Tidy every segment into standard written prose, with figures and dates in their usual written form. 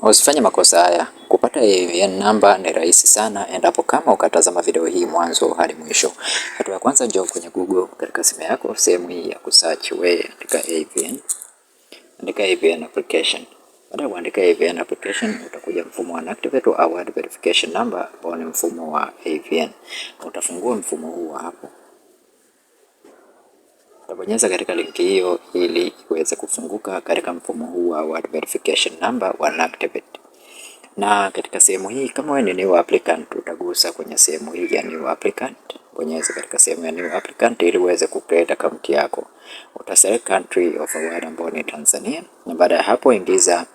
Usifanye makosa haya. Kupata AVN namba ni rahisi sana endapo kama ukatazama video hii mwanzo hadi mwisho. Hatua ya kwanza, njoo kwenye Google katika simu yako, sehemu hii ya kusearch, wewe andika AVN. Andika AVN application. Baada ya kuandika AVN application, utakuja mfumo wa Activate or Award Verification Number ambao ni mfumo wa AVN. Utafungua mfumo huu hapo. Utabonyeza katika linki hiyo ili iweze kufunguka katika mfumo huu wa Award Verification Number wa Activate. Na katika sehemu hii kama wewe ni new applicant, utagusa kwenye sehemu hii ya new applicant. Bonyeza katika sehemu ya new applicant ili uweze kucreate account yako. Utaselect country of award ambao ni Tanzania, na baada ya hapo ingiza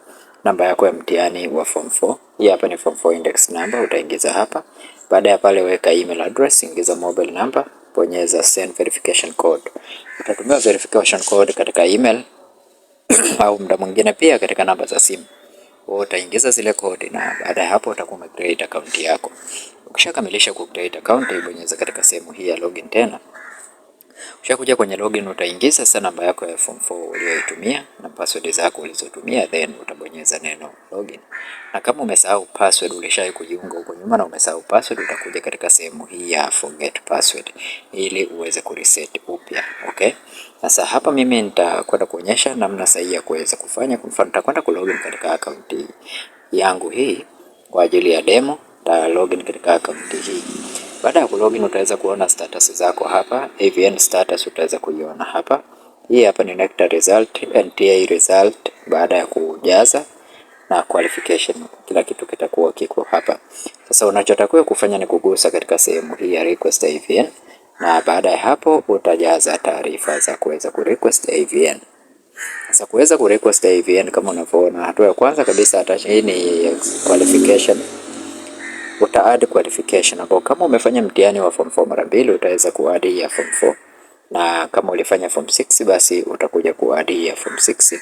namba yako ya mtihani wa form 4. Hii hapa ni form 4 index number, utaingiza hapa. Baada ya pale weka email address, ingiza mobile number, bonyeza send verification code. Utatumia verification code katika email au muda mwingine pia katika namba za simu. Utaingiza zile code na baada ya hapo utakuwa umecreate account yako. Ukishakamilisha ku create account, ibonyeza katika sehemu hii ya login tena. Ukishakuja kwenye login, utaingiza sasa namba yako ya form 4 uliyoitumia na password zako ulizotumia, then utabonyeza neno login. Na kama umesahau password, ulishawahi kujiunga huko nyuma na umesahau password, utakuja katika sehemu hii ya forget password ili uweze kureset upya. Okay? Sasa hapa mimi nitakwenda kuonyesha namna sahihi ya kuweza kufanya. Kwa mfano, nitakwenda ku login katika account yangu hii kwa ajili ya demo. Ta login katika account hii. Baada ya kulogin utaweza kuona status zako hapa. AVN status utaweza kuiona hapa. Hii hapa ni NECTA result, NTA result baada ya kujaza na qualification. Kila kitu kitakuwa kiko hapa. Sasa unachotakiwa kufanya ni kugusa katika sehemu hii ya request AVN, na baada ya hapo utajaza taarifa za kuweza kurequest AVN. Sasa kuweza kurequest AVN kama unavyoona, hatua ya kwanza kabisa hii ni qualification. Uta add qualification hapo. Kama umefanya mtihani wa form 4 mara mbili utaweza kuadd ya form 4, na kama ulifanya form 6 basi utakuja kuadd ya form 6,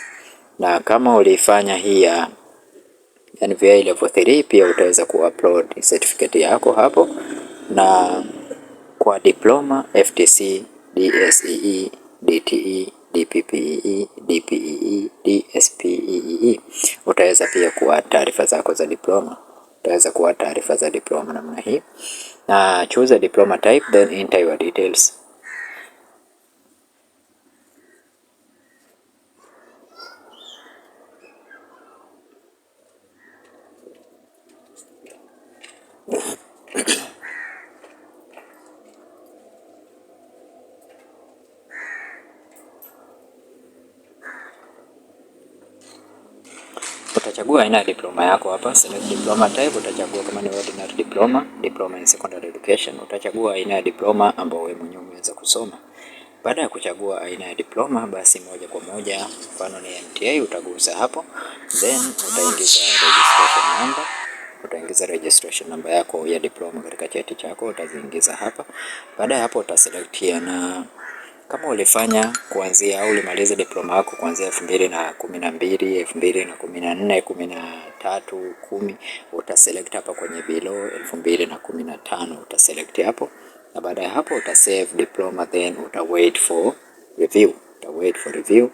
na kama ulifanya hii ya NVA level 3 pia utaweza kuupload certificate yako hapo. Na kwa diploma, FTC, DSEE, DTE, DPPEE, DPEE, DSPEE utaweza pia kuwa taarifa zako za diploma. Utaweza kuwa taarifa za diploma namna hii. Na choose a diploma type, then enter your details. Utachagua aina ya diploma yako hapa, select diploma type, utachagua kama ni ordinary diploma, diploma in secondary education, utachagua aina ya diploma ambayo wewe mwenyewe umeweza kusoma. Baada ya kuchagua aina ya diploma, basi moja kwa moja mfano ni MTA, utagusa hapo, then utaingiza registration number. Utaingiza registration number yako ya diploma katika cheti chako, utaziingiza hapa. Baada ya hapo utaselectia, na kama ulifanya kuanzia au ulimaliza diploma yako kuanzia 2012, 2014, 13, 10, utaselect hapa kwenye below 2015 utaselect hapo, na baada ya hapo utasave diploma, then wait for review.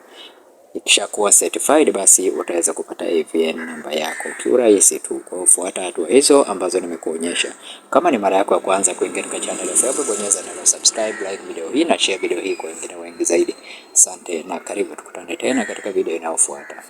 Ikishakuwa certified basi utaweza kupata AVN namba yako kiurahisi tu kwa kufuata hatua hizo ambazo nimekuonyesha. Kama ni mara yako ya kwanza kuingia katika channel ya Feaboy, bonyeza neno subscribe, like video hii na share video hii kwa wengine wengi zaidi. Asante na karibu, tukutane tena katika video inayofuata.